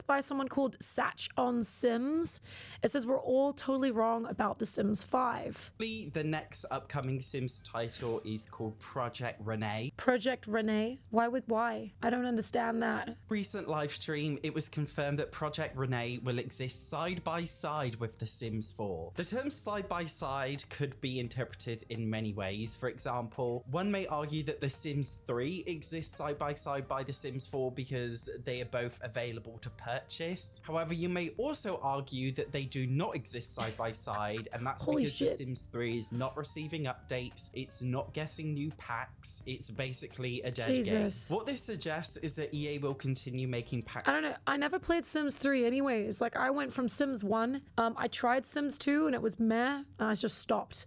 by someone called Satch on Sims. It says we're all totally wrong about The Sims 5. The next upcoming Sims title is called Project Renee. Project Renee? Why? I don't understand that. Recent live stream, it was confirmed that Project Renee will exist side by side with The Sims 4. The term side by side could be interpreted in many ways. For example, one may argue that The Sims 3 exists side by The Sims 4 because they are both available to purchase. However, you may also argue that they do not exist side by side, and that's Holy because shit. The Sims 3 is not receiving updates, it's not getting new packs, it's basically a dead Jesus. game. What this suggests is that EA will continue making packs. I don't know. I never played Sims 3 anyways. Like, I went from Sims 1. I tried Sims 2 and it was meh. And I just stopped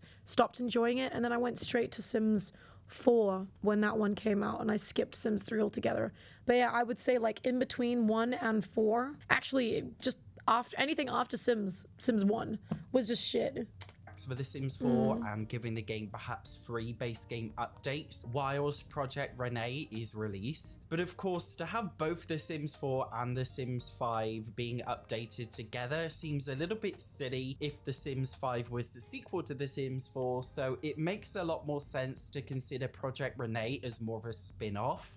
enjoying it. And then I went straight to Sims 4 when that one came out, and I skipped Sims 3 altogether. But yeah, I would say like in between 1 and 4, actually just anything after Sims 1 was just shit. For The Sims 4 and giving the game perhaps free base game updates whilst Project Renee is released. But of course, to have both The Sims 4 and The Sims 5 being updated together seems a little bit silly if The Sims 5 was the sequel to The Sims 4, so it makes a lot more sense to consider Project Renee as more of a spin-off.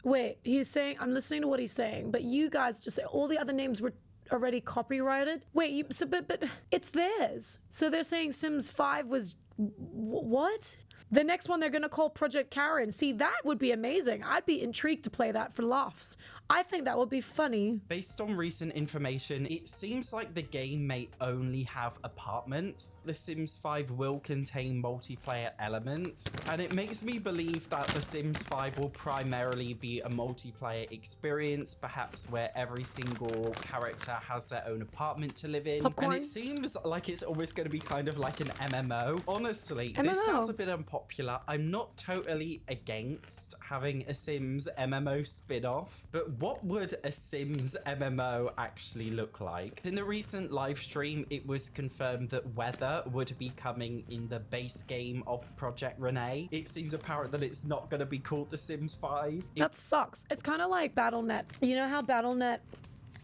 Wait, he's saying, I'm listening to what he's saying, but you guys just say all the other names were already copyrighted. Wait, but it's theirs. So they're saying Sims 5 was what? The next one they're gonna call Project Karen. See, that would be amazing. I'd be intrigued to play that for laughs. I think that would be funny. Based on recent information, it seems like the game may only have apartments. The Sims 5 will contain multiplayer elements, and it makes me believe that The Sims 5 will primarily be a multiplayer experience, perhaps where every single character has their own apartment to live in. Popcorn. And it seems like it's almost going to be kind of like an MMO. Honestly, MMO. This sounds a bit unpopular. I'm not totally against having a Sims MMO spin-off, but what would a Sims MMO actually look like? In the recent live stream, it was confirmed that weather would be coming in the base game of Project Renee. It seems apparent that it's not going to be called The Sims 5. That sucks. It's kind of like Battle.net. You know how Battle.net,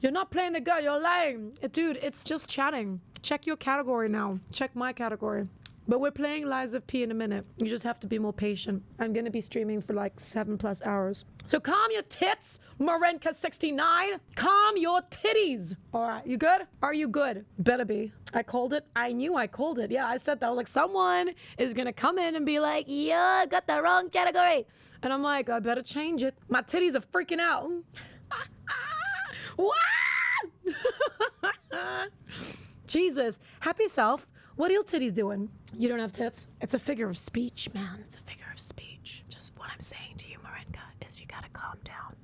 you're not playing the girl, you're lying. Dude, it's just chatting. Check your category now. Check my category. But we're playing Lies of P in a minute. You just have to be more patient. I'm gonna be streaming for like 7+ hours. So calm your tits, Marenka69. Calm your titties. All right, you good? Are you good? Better be. I called it. I knew I called it. Yeah, I said that. I was like, someone is gonna come in and be like, yeah, I got the wrong category. And I'm like, I better change it. My titties are freaking out. Jesus, happy self. What are your titties doing? You don't have tits? It's a figure of speech, man. It's a figure of speech. Just what I'm saying to you, Marenka, is you gotta calm down.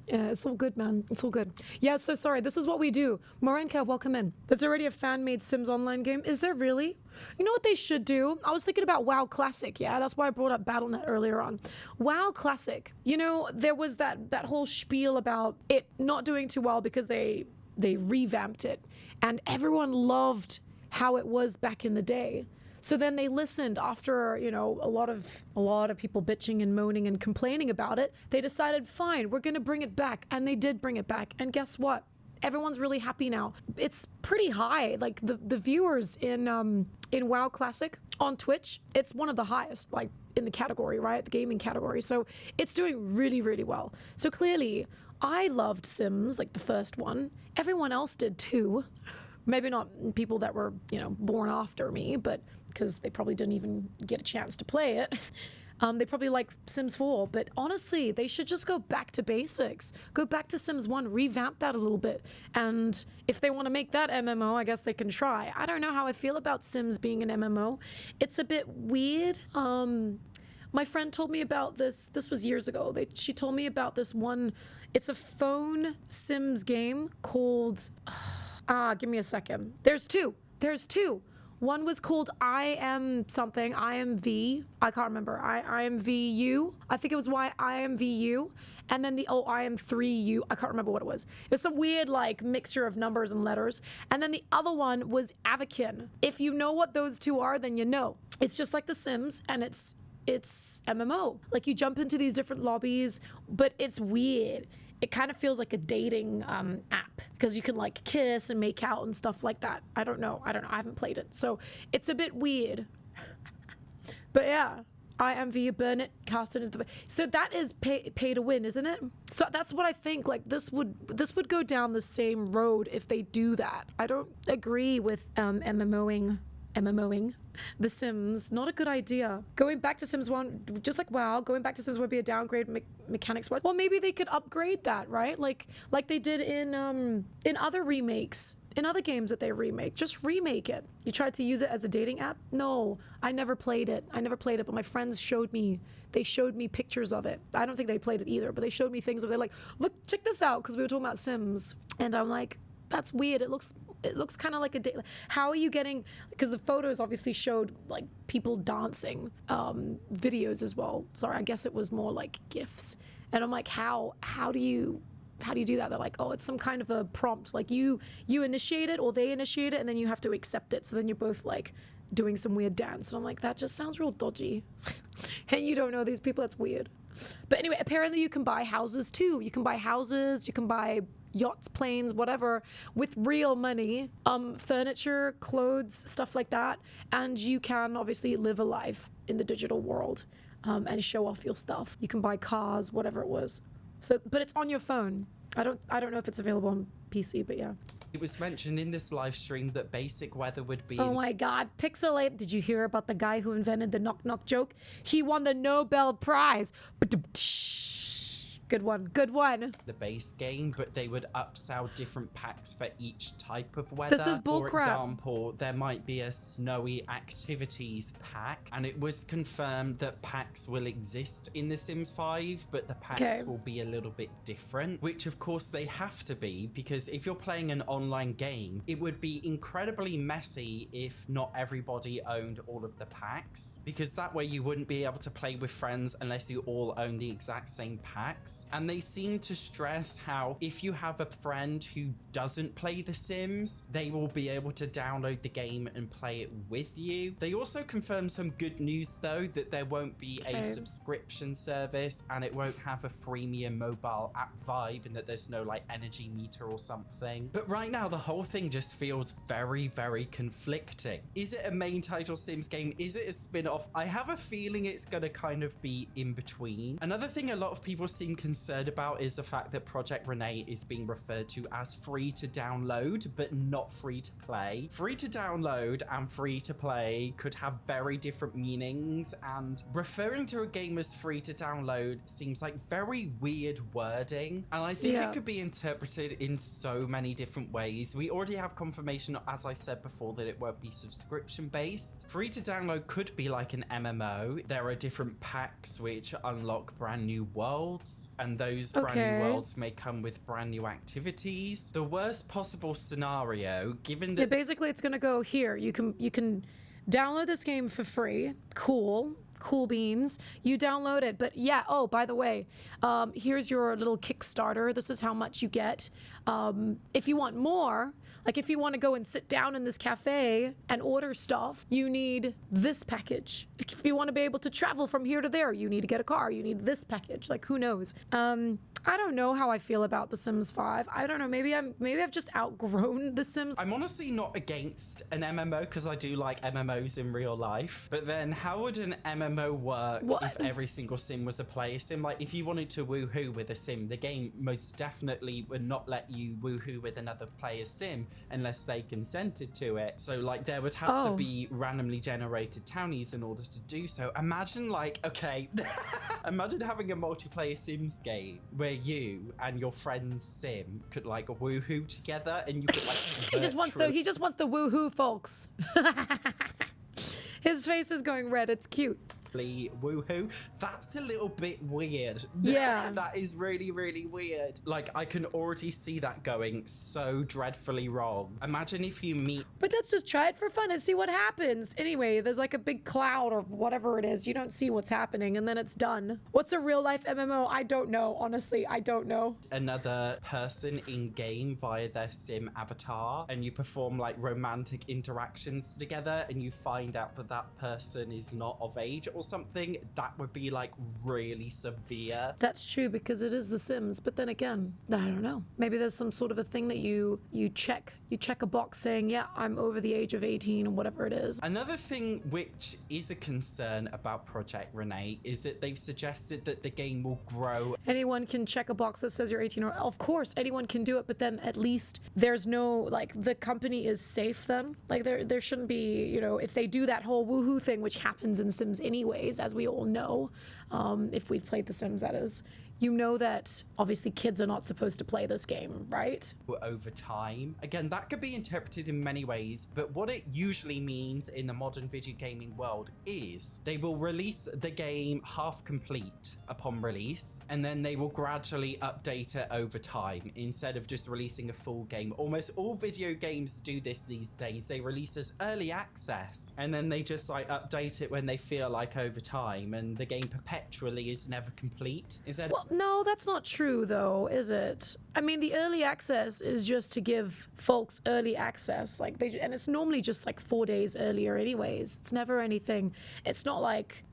Yeah, it's all good, man. It's all good. Yeah, so sorry. This is what we do. Marenka, welcome in. There's already a fan-made Sims Online game. Is there really? You know what they should do? I was thinking about WoW Classic, yeah? That's why I brought up Battle.net earlier on. WoW Classic. You know, there was that whole spiel about it not doing too well because they revamped it. And everyone loved how it was back in the day. So then they listened after, you know, a lot of people bitching and moaning and complaining about it. They decided, fine, we're gonna bring it back. And they did bring it back. And guess what? Everyone's really happy now. It's pretty high. Like the viewers in WoW Classic on Twitch, it's one of the highest, like in the category, right? The gaming category. So it's doing really, really well. So clearly I loved Sims, like the first one. Everyone else did too. Maybe not people that were, you know, born after me, but because they probably didn't even get a chance to play it. They probably like Sims 4, but honestly, they should just go back to basics. Go back to Sims 1, revamp that a little bit. And if they want to make that MMO, I guess they can try. I don't know how I feel about Sims being an MMO. It's a bit weird. My friend told me about this. This was years ago. She told me about this one. It's a phone Sims game called... give me a second. There's two. One was called I Am something, IMV. I can't remember. IMVU. I think it was IMVU. And then I Am 3U. I can't remember what it was. It was some weird like mixture of numbers and letters. And then the other one was Avakin. If you know what those two are, then you know. It's just like The Sims, and it's MMO. Like you jump into these different lobbies, but it's weird. it kind of feels like a dating app because you can like kiss and make out and stuff like that. I don't know. I haven't played it. So it's a bit weird. But yeah, I envy you, burn it, cast it into the... So that is pay to win, isn't it? So that's what I think. Like this would go down the same road if they do that. I don't agree with MMOing The Sims. Not a good idea. Going back to Sims 1, just like WoW, going back to Sims would be a downgrade mechanics-wise. Well, maybe they could upgrade that, right? Like they did in other remakes. In other games that they remake, just remake it. You tried to use it as a dating app? No, I never played it. But my friends showed me. They showed me pictures of it. I don't think they played it either, but they showed me things of it. They're like, look, check this out, because we were talking about Sims. And I'm like, that's weird. It looks kind of like a date. How are you getting, because the photos obviously showed like people dancing, videos as well. Sorry, I guess it was more like GIFs. And I'm like, how do you do that? They're like, oh, it's some kind of a prompt. Like you initiate it or they initiate it and then you have to accept it. So then you're both like doing some weird dance. And I'm like, that just sounds real dodgy. And you don't know these people, that's weird. But anyway, apparently you can buy houses too. You can buy houses, you can buy yachts, planes, whatever, with real money, furniture, clothes, stuff like that. And you can obviously live a life in the digital world and show off your stuff. You can buy cars, whatever it was. So, but it's on your phone. I don't know if it's available on PC, but yeah. It was mentioned in this live stream that basic weather would be... Oh my God, Pixelate. Did you hear about the guy who invented the knock knock joke? He won the Nobel Prize. Good one. The base game, but they would upsell different packs for each type of weather. This is bullcrap. For example, there might be a snowy activities pack, and it was confirmed that packs will exist in The Sims 5, but the packs will be a little bit different, which of course they have to be, because if you're playing an online game, it would be incredibly messy if not everybody owned all of the packs, because that way you wouldn't be able to play with friends unless you all own the exact same packs. And they seem to stress how if you have a friend who doesn't play The Sims, they will be able to download the game and play it with you. They also confirmed some good news though, that there won't be a subscription service and it won't have a freemium mobile app vibe, and that there's no like energy meter or something. But right now the whole thing just feels very, very conflicting. Is it a main title Sims game? Is it a spin-off? I have a feeling it's gonna kind of be in between. Another thing a lot of people seem concerned about is the fact that Project Renee is being referred to as free to download, but not free to play. Free to download and free to play could have very different meanings, and referring to a game as free to download seems like very weird wording, and I think it could be interpreted in so many different ways. We already have confirmation, as I said before, that it won't be subscription based. Free to download could be like an MMO. There are different packs which unlock brand new worlds, and those brand new worlds may come with brand new activities. The worst possible scenario, given that basically it's gonna go here. You can download this game for free. Cool beans. You download it, but yeah. Oh, by the way, here's your little Kickstarter. This is how much you get. If you want more, like if you want to go and sit down in this cafe and order stuff, you need this package. If you want to be able to travel from here to there, you need to get a car. You need this package. Like who knows? I don't know how I feel about The Sims 5. I don't know. Maybe I've just outgrown The Sims. I'm honestly not against an MMO because I do like MMOs in real life. But then how would an MMO work if every single sim was a player sim? Like if you wanted to woohoo with a sim, the game most definitely would not let you woohoo with another player's sim unless they consented to it. So like there would have to be randomly generated townies in order to do so. Imagine like, imagine having a multiplayer Sims game where you and your friend's sim could like woohoo together, and you could like he just wants the woohoo, folks. His face is going red. It's cute. Woohoo. That's a little bit weird. Yeah. That is really, really weird. Like, I can already see that going so dreadfully wrong. Imagine if you meet... But let's just try it for fun and see what happens. Anyway, there's like a big cloud or whatever it is. You don't see what's happening, and then it's done. What's a real-life MMO? I don't know. Honestly, I don't know. Another person in-game via their sim avatar, and you perform like romantic interactions together, and you find out that that person is not of age or something, that would be like really severe. That's true, because it is The Sims. But then again, I don't know. Maybe there's some sort of a thing that you check a box saying, yeah, I'm over the age of 18 or whatever it is. Another thing which is a concern about Project Renee is that they've suggested that the game will grow. Anyone can check a box that says you're 18, or of course anyone can do it, but then at least there's no, like, the company is safe then. Like there shouldn't be, you know, if they do that whole woohoo thing, which happens in Sims anyways, as we all know, if we've played The Sims, that is. You know that obviously kids are not supposed to play this game, right? Over time. Again, that could be interpreted in many ways, but what it usually means in the modern video gaming world is they will release the game half complete upon release, and then they will gradually update it over time instead of just releasing a full game. Almost all video games do this these days. They release as early access, and then they just like update it when they feel like over time, and the game perpetually is never complete. Instead, Well, no, that's not true though, is it? I mean, the early access is just to give folks early access, like and it's normally just like 4 days earlier anyways. It's never anything. It's not like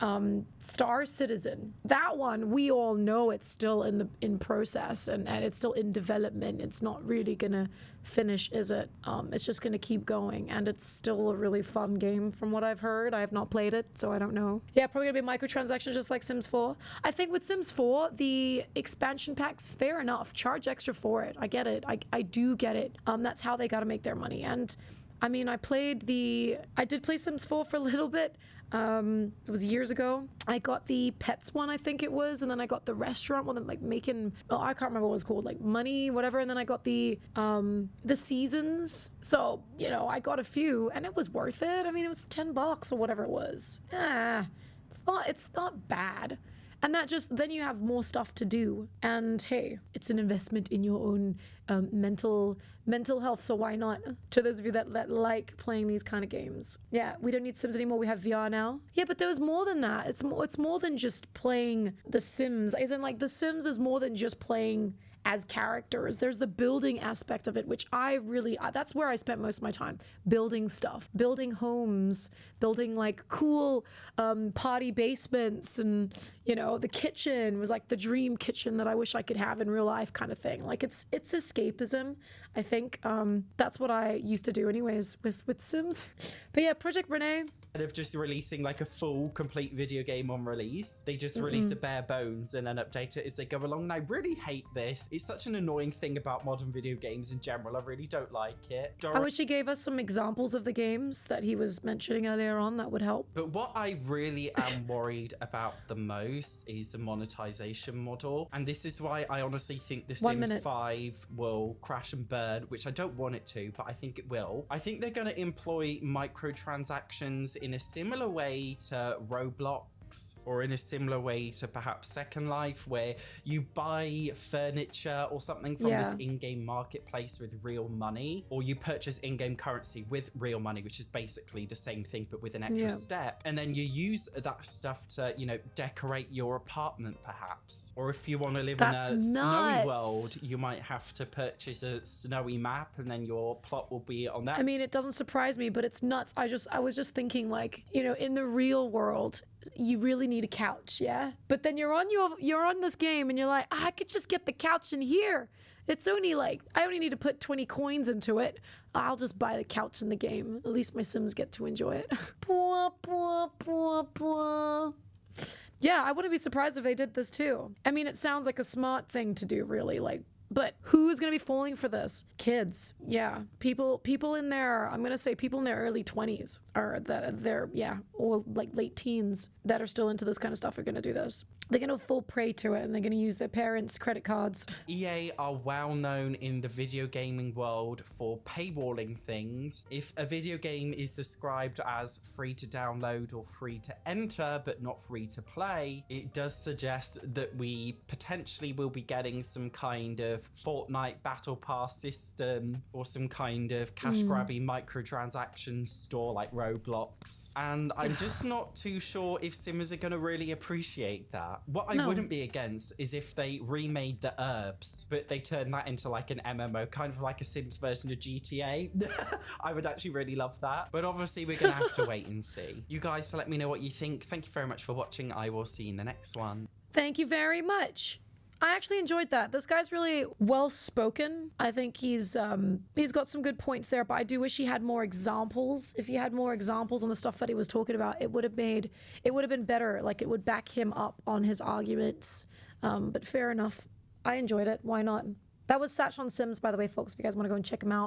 Star Citizen. That one, we all know it's still in process and it's still in development. It's not really gonna finish, is it? It's just gonna keep going, and it's still a really fun game from what I've heard. I have not played it, so I don't know. Yeah, probably gonna be microtransactions just like Sims 4. I think with Sims 4, the expansion packs, fair enough, charge extra for it. I get it. I do get it. That's how they gotta make their money. And I mean, I did play Sims 4 for a little bit. It was years ago. I got the pets one, I think it was, and then I got the restaurant one, like making, well, I can't remember what it was called, like money, whatever, and then I got the seasons. So, you know, I got a few, and it was worth it. I mean, it was $10 or whatever it was. It's not bad. And that just, then you have more stuff to do. And hey, it's an investment in your own mental health, so why not? To those of you that like playing these kind of games. Yeah, we don't need Sims anymore, we have VR now. Yeah, but there was more than that. It's more than just playing The Sims. As in, like, The Sims is more than just playing as characters. There's the building aspect of it, which that's where I spent most of my time. Building stuff, building homes, building like cool party basements, and, you know, the kitchen was like the dream kitchen that I wish I could have in real life kind of thing. Like it's escapism. I think that's what I used to do anyways with Sims. But yeah, Project Renee. Instead of just releasing like a full complete video game on release, they just release a bare bones and then update it as they go along. And I really hate this. It's such an annoying thing about modern video games in general. I really don't like it. I wish he gave us some examples of the games that he was mentioning earlier on. That would help. But what I really am worried about the most is the monetization model. And this is why I honestly think The Sims 5 will crash and burn, which I don't want it to, but I think it will. I think they're going to employ microtransactions in a similar way to Roblox, or in a similar way to perhaps Second Life, where you buy furniture or something from this in-game marketplace with real money, or you purchase in-game currency with real money, which is basically the same thing but with an extra step, and then you use that stuff to, you know, decorate your apartment perhaps. Or if you want to live in a snowy world, you might have to purchase a snowy map, and then your plot will be on that. I mean, it doesn't surprise me, but it's nuts. I was just thinking, like, you know, in the real world, you really need a couch, yeah? But then you're on this game and you're like, I could just get the couch in here. It's only like, I only need to put 20 coins into it. I'll just buy the couch in the game. At least my Sims get to enjoy it. Yeah, I wouldn't be surprised if they did this too. I mean, it sounds like a smart thing to do, really. Like, but who's going to be falling for this? Kids. Yeah. People in their, I'm going to say people in their early 20s, or that they're, or like late teens that are still into this kind of stuff are going to do this. They're going to fall prey to it, and they're going to use their parents' credit cards. EA are well known in the video gaming world for paywalling things. If a video game is described as free to download or free to enter, but not free to play, it does suggest that we potentially will be getting some kind of Fortnite Battle Pass system, or some kind of cash-grabby microtransaction store like Roblox. And I'm just not too sure if Simmers are going to really appreciate that. that. What I No. wouldn't be against is if they remade the herbs, but they turned that into like an MMO, kind of like a Sims version of GTA. I would actually really love that. But obviously, we're going to have to wait and see. You guys, let me know what you think. Thank you very much for watching. I will see you in the next one. Thank you very much. I actually enjoyed that. This guy's really well spoken. I think he's got some good points there, but I do wish he had more examples. If he had more examples on the stuff that he was talking about, it would have been better. Like, it would back him up on his arguments. But fair enough. I enjoyed it. Why not? That was Satch on Sims, by the way, folks, if you guys want to go and check him out.